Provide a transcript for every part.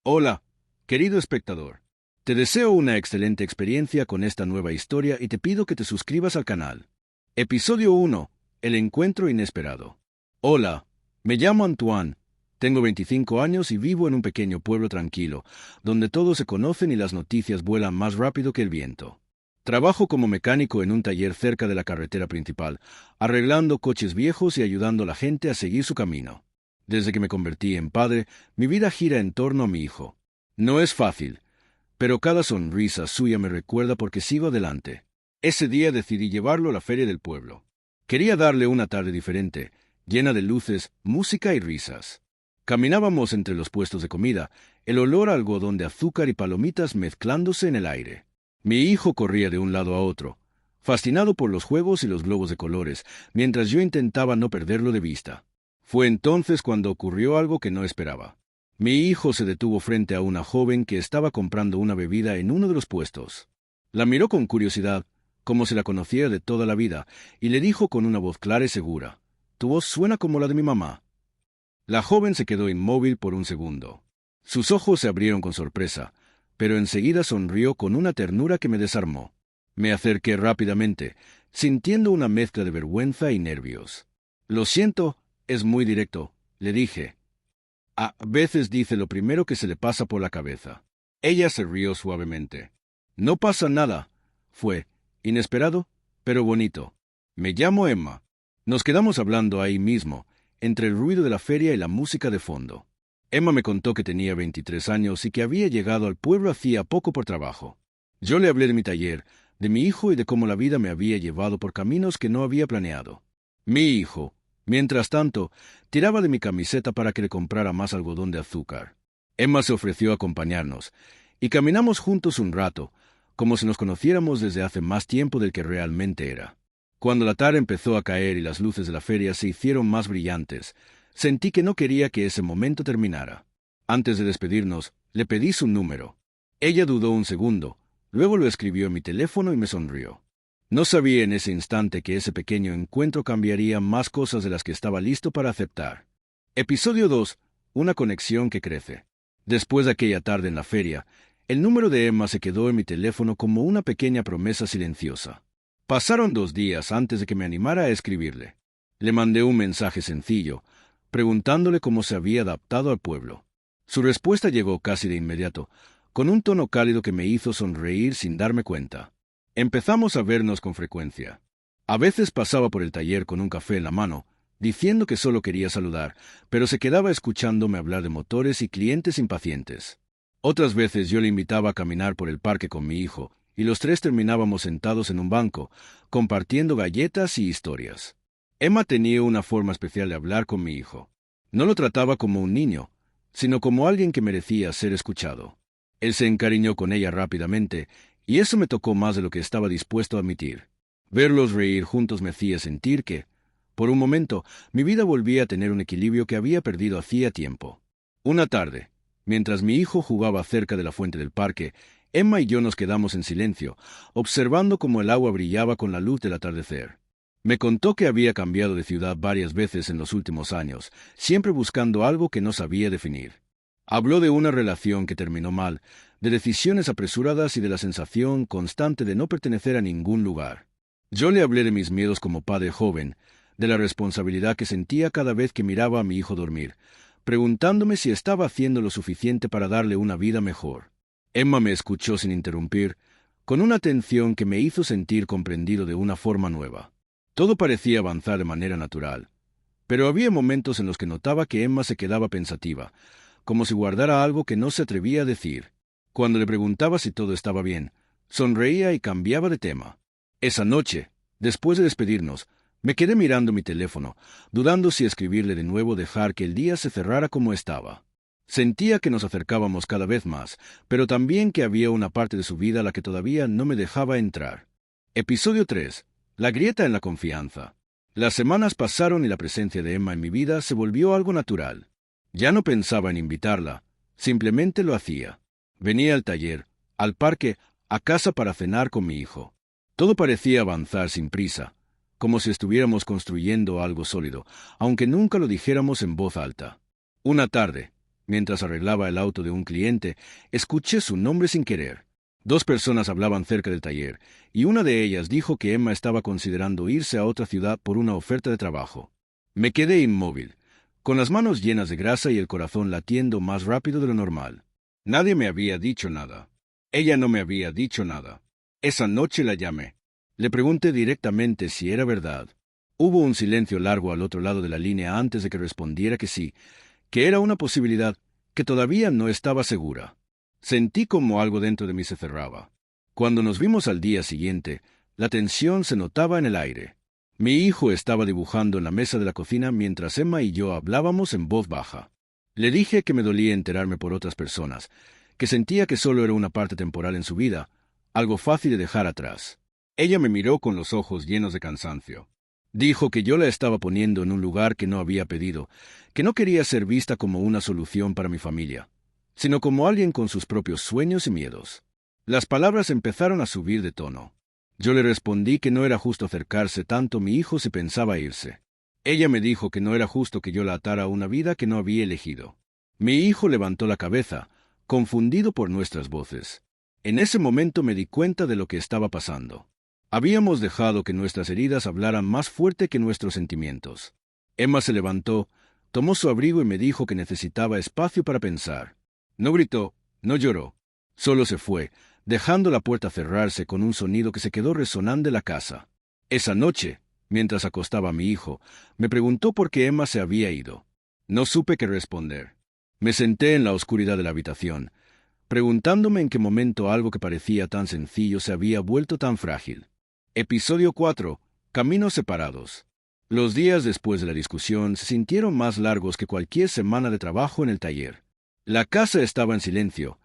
Hola, querido espectador. Te deseo una excelente experiencia con esta nueva historia y te pido que te suscribas al canal. Episodio 1. El encuentro inesperado. Hola, me llamo Antoine. Tengo 25 años y vivo en un pequeño pueblo tranquilo, donde todos se conocen y las noticias vuelan más rápido que el viento. Trabajo como mecánico en un taller cerca de la carretera principal, arreglando coches viejos y ayudando a la gente a seguir su camino. Desde que me convertí en padre, mi vida gira en torno a mi hijo. No es fácil, pero cada sonrisa suya me recuerda por qué sigo adelante. Ese día decidí llevarlo a la feria del pueblo. Quería darle una tarde diferente, llena de luces, música y risas. Caminábamos entre los puestos de comida, el olor a algodón de azúcar y palomitas mezclándose en el aire. Mi hijo corría de un lado a otro, fascinado por los juegos y los globos de colores, mientras yo intentaba no perderlo de vista. Fue entonces cuando ocurrió algo que no esperaba. Mi hijo se detuvo frente a una joven que estaba comprando una bebida en uno de los puestos. La miró con curiosidad, como si la conociera de toda la vida, y le dijo con una voz clara y segura: «Tu voz suena como la de mi mamá». La joven se quedó inmóvil por un segundo. Sus ojos se abrieron con sorpresa, pero enseguida sonrió con una ternura que me desarmó. Me acerqué rápidamente, sintiendo una mezcla de vergüenza y nervios. «Lo siento, es muy directo», le dije. «A veces dice lo primero que se le pasa por la cabeza». Ella se rió suavemente. «No pasa nada». Fue inesperado, pero bonito. «Me llamo Emma». Nos quedamos hablando ahí mismo, entre el ruido de la feria y la música de fondo. Emma me contó que tenía 23 años y que había llegado al pueblo hacía poco por trabajo. Yo le hablé de mi taller, de mi hijo y de cómo la vida me había llevado por caminos que no había planeado. Mi hijo, mientras tanto, tiraba de mi camiseta para que le comprara más algodón de azúcar. Emma se ofreció a acompañarnos, y caminamos juntos un rato, como si nos conociéramos desde hace más tiempo del que realmente era. Cuando la tarde empezó a caer y las luces de la feria se hicieron más brillantes, sentí que no quería que ese momento terminara. Antes de despedirnos, le pedí su número. Ella dudó un segundo, luego lo escribió en mi teléfono y me sonrió. No sabía en ese instante que ese pequeño encuentro cambiaría más cosas de las que estaba listo para aceptar. Episodio 2. Una conexión que crece. Después de aquella tarde en la feria, el número de Emma se quedó en mi teléfono como una pequeña promesa silenciosa. Pasaron 2 días antes de que me animara a escribirle. Le mandé un mensaje sencillo, preguntándole cómo se había adaptado al pueblo. Su respuesta llegó casi de inmediato, con un tono cálido que me hizo sonreír sin darme cuenta. Empezamos a vernos con frecuencia. A veces pasaba por el taller con un café en la mano, diciendo que solo quería saludar, pero se quedaba escuchándome hablar de motores y clientes impacientes. Otras veces yo le invitaba a caminar por el parque con mi hijo, y los tres terminábamos sentados en un banco, compartiendo galletas y historias. Emma tenía una forma especial de hablar con mi hijo. No lo trataba como un niño, sino como alguien que merecía ser escuchado. Él se encariñó con ella rápidamente, y eso me tocó más de lo que estaba dispuesto a admitir. Verlos reír juntos me hacía sentir que, por un momento, mi vida volvía a tener un equilibrio que había perdido hacía tiempo. Una tarde, mientras mi hijo jugaba cerca de la fuente del parque, Emma y yo nos quedamos en silencio, observando cómo el agua brillaba con la luz del atardecer. Me contó que había cambiado de ciudad varias veces en los últimos años, siempre buscando algo que no sabía definir. Habló de una relación que terminó mal, de decisiones apresuradas y de la sensación constante de no pertenecer a ningún lugar. Yo le hablé de mis miedos como padre joven, de la responsabilidad que sentía cada vez que miraba a mi hijo dormir, preguntándome si estaba haciendo lo suficiente para darle una vida mejor. Emma me escuchó sin interrumpir, con una atención que me hizo sentir comprendido de una forma nueva. Todo parecía avanzar de manera natural, pero había momentos en los que notaba que Emma se quedaba pensativa, como si guardara algo que no se atrevía a decir. Cuando le preguntaba si todo estaba bien, sonreía y cambiaba de tema. Esa noche, después de despedirnos, me quedé mirando mi teléfono, dudando si escribirle de nuevo o dejar que el día se cerrara como estaba. Sentía que nos acercábamos cada vez más, pero también que había una parte de su vida a la que todavía no me dejaba entrar. Episodio 3. La grieta en la confianza. Las semanas pasaron y la presencia de Emma en mi vida se volvió algo natural. Ya no pensaba en invitarla, simplemente lo hacía. Venía al taller, al parque, a casa para cenar con mi hijo. Todo parecía avanzar sin prisa, como si estuviéramos construyendo algo sólido, aunque nunca lo dijéramos en voz alta. Una tarde, Mientras arreglaba el auto de un cliente, escuché su nombre sin querer. Dos personas hablaban cerca del taller, y una de ellas dijo que Emma estaba considerando irse a otra ciudad por una oferta de trabajo. Me quedé inmóvil, con las manos llenas de grasa y el corazón latiendo más rápido de lo normal. Nadie me había dicho nada. Ella no me había dicho nada. Esa noche la llamé. Le pregunté directamente si era verdad. Hubo un silencio largo al otro lado de la línea antes de que respondiera que sí, que era una posibilidad, que todavía no estaba segura. Sentí como algo dentro de mí se cerraba. Cuando nos vimos al día siguiente, la tensión se notaba en el aire. Mi hijo estaba dibujando en la mesa de la cocina mientras Emma y yo hablábamos en voz baja. Le dije que me dolía enterarme por otras personas, que sentía que solo era una parte temporal en su vida, algo fácil de dejar atrás. Ella me miró con los ojos llenos de cansancio. Dijo que yo la estaba poniendo en un lugar que no había pedido, que no quería ser vista como una solución para mi familia, sino como alguien con sus propios sueños y miedos. Las palabras empezaron a subir de tono. Yo le respondí que no era justo acercarse tanto a mi hijo si pensaba irse. Ella me dijo que no era justo que yo la atara a una vida que no había elegido. Mi hijo levantó la cabeza, confundido por nuestras voces. En ese momento me di cuenta de lo que estaba pasando. Habíamos dejado que nuestras heridas hablaran más fuerte que nuestros sentimientos. Emma se levantó, tomó su abrigo y me dijo que necesitaba espacio para pensar. No gritó, no lloró. Solo se fue, dejando la puerta cerrarse con un sonido que se quedó resonando en la casa. Esa noche, mientras acostaba a mi hijo, me preguntó por qué Emma se había ido. No supe qué responder. Me senté en la oscuridad de la habitación, preguntándome en qué momento algo que parecía tan sencillo se había vuelto tan frágil. Episodio 4. Caminos separados. Los días después de la discusión se sintieron más largos que cualquier semana de trabajo en el taller. La casa estaba en silencio,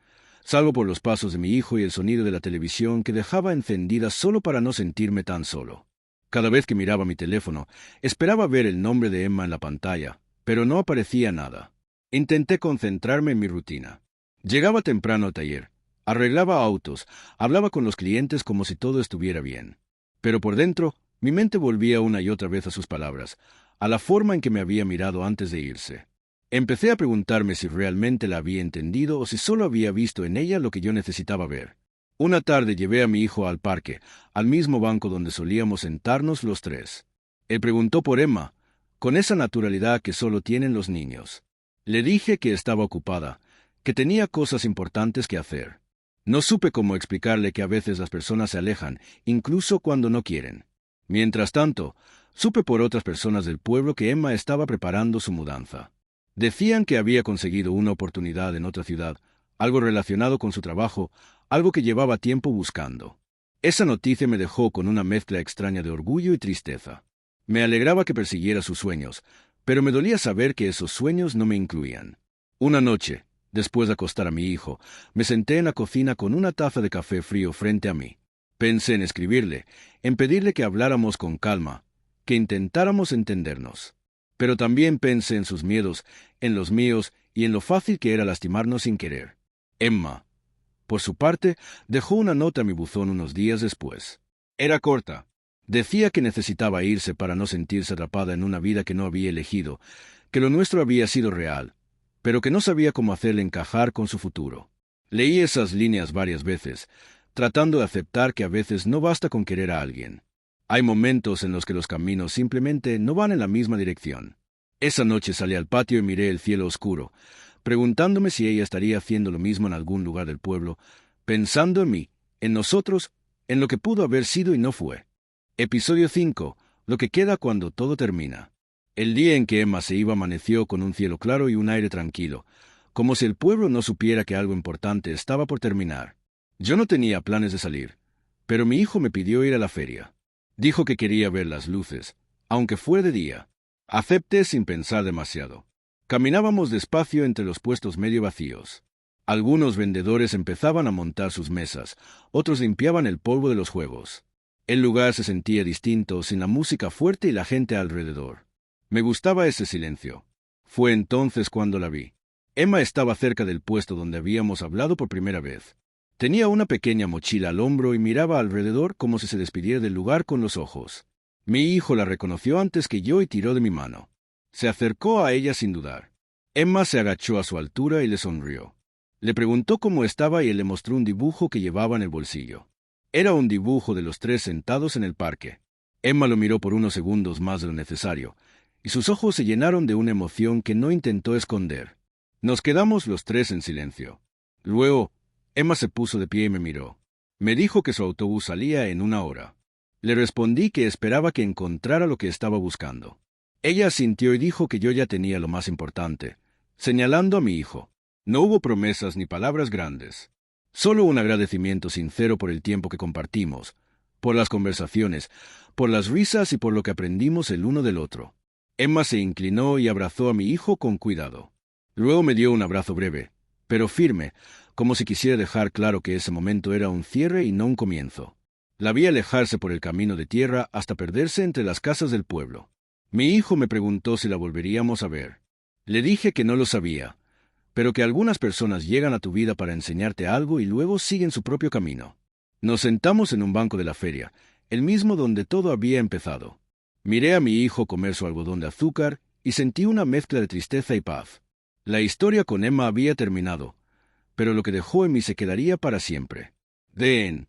salvo por los pasos de mi hijo y el sonido de la televisión que dejaba encendida solo para no sentirme tan solo. Cada vez que miraba mi teléfono, esperaba ver el nombre de Emma en la pantalla, pero no aparecía nada. Intenté concentrarme en mi rutina. Llegaba temprano al taller, arreglaba autos, hablaba con los clientes como si todo estuviera bien. Pero por dentro, mi mente volvía una y otra vez a sus palabras, a la forma en que me había mirado antes de irse. Empecé a preguntarme si realmente la había entendido o si solo había visto en ella lo que yo necesitaba ver. Una tarde llevé a mi hijo al parque, al mismo banco donde solíamos sentarnos los tres. Él preguntó por Emma, con esa naturalidad que solo tienen los niños. Le dije que estaba ocupada, que tenía cosas importantes que hacer. No supe cómo explicarle que a veces las personas se alejan, incluso cuando no quieren. Mientras tanto, supe por otras personas del pueblo que Emma estaba preparando su mudanza. Decían que había conseguido una oportunidad en otra ciudad, algo relacionado con su trabajo, algo que llevaba tiempo buscando. Esa noticia me dejó con una mezcla extraña de orgullo y tristeza. Me alegraba que persiguiera sus sueños, pero me dolía saber que esos sueños no me incluían. Una noche, después de acostar a mi hijo, me senté en la cocina con una taza de café frío frente a mí. Pensé en escribirle, en pedirle que habláramos con calma, que intentáramos entendernos. Pero también pensé en sus miedos, en los míos y en lo fácil que era lastimarnos sin querer. Emma, por su parte, dejó una nota en mi buzón unos días después. Era corta. Decía que necesitaba irse para no sentirse atrapada en una vida que no había elegido, que lo nuestro había sido real, pero que no sabía cómo hacerle encajar con su futuro. Leí esas líneas varias veces, tratando de aceptar que a veces no basta con querer a alguien. Hay momentos en los que los caminos simplemente no van en la misma dirección. Esa noche salí al patio y miré el cielo oscuro, preguntándome si ella estaría haciendo lo mismo en algún lugar del pueblo, pensando en mí, en nosotros, en lo que pudo haber sido y no fue. Episodio 5. Lo que queda cuando todo termina. El día en que Emma se iba amaneció con un cielo claro y un aire tranquilo, como si el pueblo no supiera que algo importante estaba por terminar. Yo no tenía planes de salir, pero mi hijo me pidió ir a la feria. Dijo que quería ver las luces, aunque fuera de día. Acepté sin pensar demasiado. Caminábamos despacio entre los puestos medio vacíos. Algunos vendedores empezaban a montar sus mesas, otros limpiaban el polvo de los juegos. El lugar se sentía distinto, sin la música fuerte y la gente alrededor. Me gustaba ese silencio. Fue entonces cuando la vi. Emma estaba cerca del puesto donde habíamos hablado por primera vez. Tenía una pequeña mochila al hombro y miraba alrededor como si se despidiera del lugar con los ojos. Mi hijo la reconoció antes que yo y tiró de mi mano. Se acercó a ella sin dudar. Emma se agachó a su altura y le sonrió. Le preguntó cómo estaba y él le mostró un dibujo que llevaba en el bolsillo. Era un dibujo de los tres sentados en el parque. Emma lo miró por unos segundos más de lo necesario, y sus ojos se llenaron de una emoción que no intentó esconder. Nos quedamos los tres en silencio. Luego, Emma se puso de pie y me miró. Me dijo que su autobús salía en 1 hora. Le respondí que esperaba que encontrara lo que estaba buscando. Ella asintió y dijo que yo ya tenía lo más importante, señalando a mi hijo. No hubo promesas ni palabras grandes. Solo un agradecimiento sincero por el tiempo que compartimos, por las conversaciones, por las risas y por lo que aprendimos el uno del otro. Emma se inclinó y abrazó a mi hijo con cuidado. Luego me dio un abrazo breve, pero firme, como si quisiera dejar claro que ese momento era un cierre y no un comienzo. La vi alejarse por el camino de tierra hasta perderse entre las casas del pueblo. Mi hijo me preguntó si la volveríamos a ver. Le dije que no lo sabía, pero que algunas personas llegan a tu vida para enseñarte algo y luego siguen su propio camino. Nos sentamos en un banco de la feria, el mismo donde todo había empezado. Miré a mi hijo comer su algodón de azúcar y sentí una mezcla de tristeza y paz. La historia con Emma había terminado, pero lo que dejó en mí se quedaría para siempre. Den.